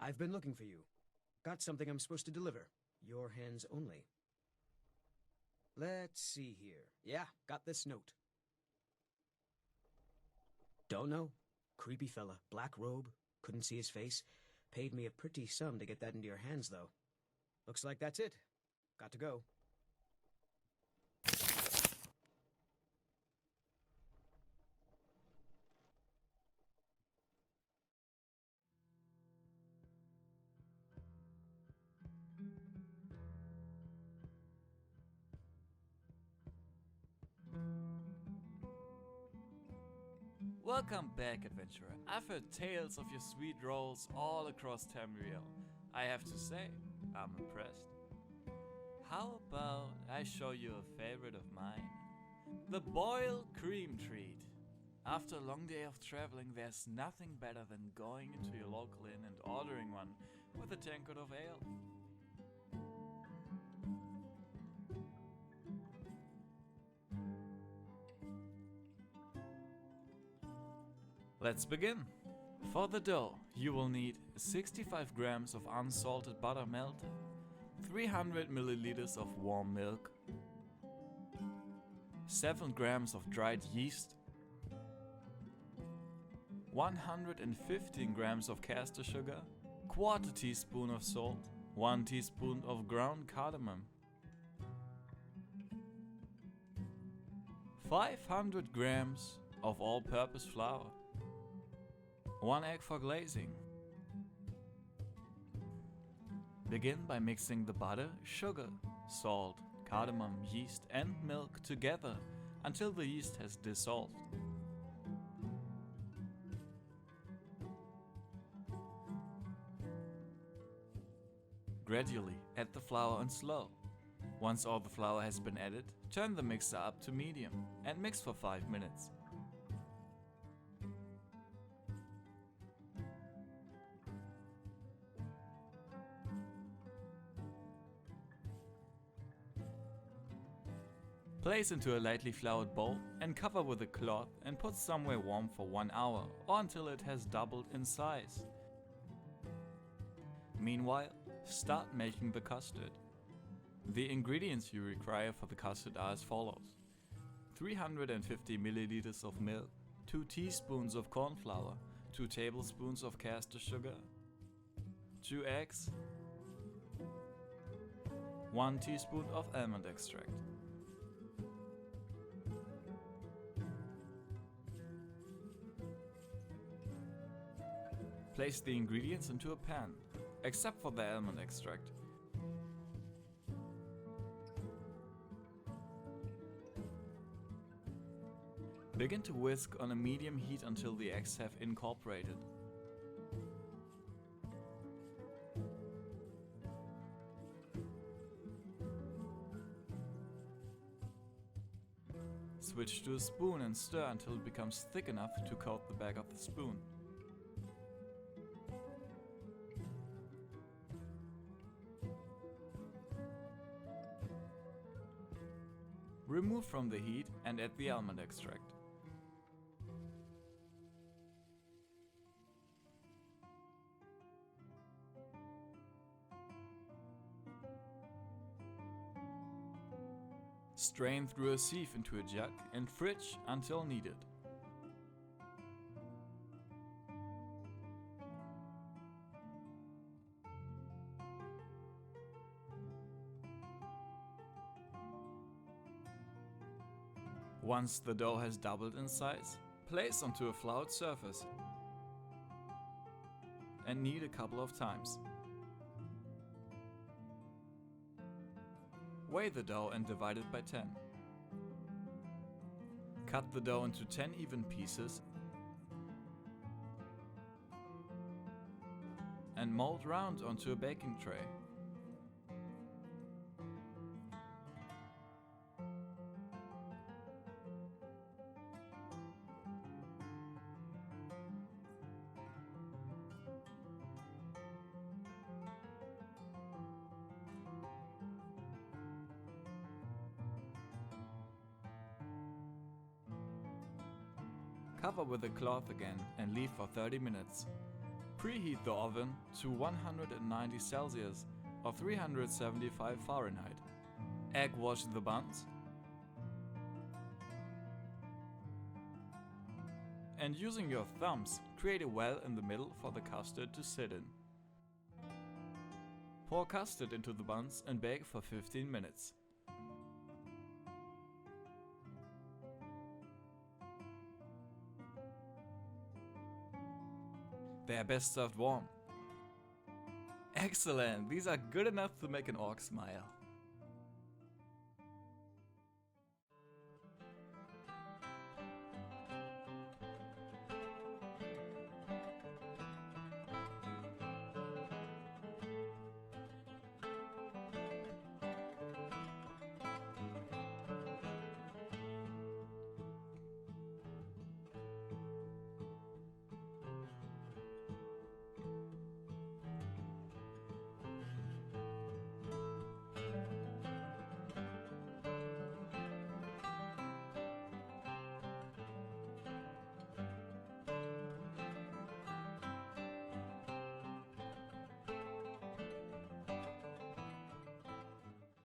I've been looking for you. Got something I'm supposed to deliver. Your hands only. Let's see here. Yeah, got this note. Don't know. Creepy fella. Black robe. Couldn't see his face. Paid me a pretty sum to get that into your hands, though. Looks like that's it. Got to go. Welcome back, adventurer. I've heard tales of your sweet rolls all across Tamriel. I have to say, I'm impressed. How about I show you a favorite of mine? The boiled cream treat. After a long day of traveling, there's nothing better than going into your local inn and ordering one with a tankard of ale. Let's begin. For the dough, you will need 65 grams of unsalted butter melted, 300 milliliters of warm milk, 7 grams of dried yeast, 115 grams of caster sugar, quarter teaspoon of salt, 1 teaspoon of ground cardamom, 500 grams of all-purpose flour, 1 egg for glazing. Begin by mixing the butter, sugar, salt, cardamom, yeast and milk together until the yeast has dissolved. Gradually add the flour on slow. Once all the flour has been added, turn the mixer up to medium and mix for 5 minutes. Place into a lightly floured bowl and cover with a cloth and put somewhere warm for 1 hour or until it has doubled in size. Meanwhile, start making the custard. The ingredients you require for the custard are as follows: 350 milliliters of milk, 2 teaspoons of corn flour, 2 tablespoons of caster sugar, 2 eggs, 1 teaspoon of almond extract. Place the ingredients into a pan, except for the almond extract. Begin to whisk on a medium heat until the eggs have incorporated. Switch to a spoon and stir until it becomes thick enough to coat the back of the spoon. Remove from the heat and add the almond extract. Strain through a sieve into a jug and fridge until needed. Once the dough has doubled in size, place onto a floured surface and knead a couple of times. Weigh the dough and divide it by 10. Cut the dough into 10 even pieces and mold round onto a baking tray. Cover with a cloth again and leave for 30 minutes. Preheat the oven to 190 Celsius or 375 Fahrenheit. Egg wash the buns. And using your thumbs, create a well in the middle for the custard to sit in. Pour custard into the buns and bake for 15 minutes. They are best served warm. Excellent! These are good enough to make an orc smile.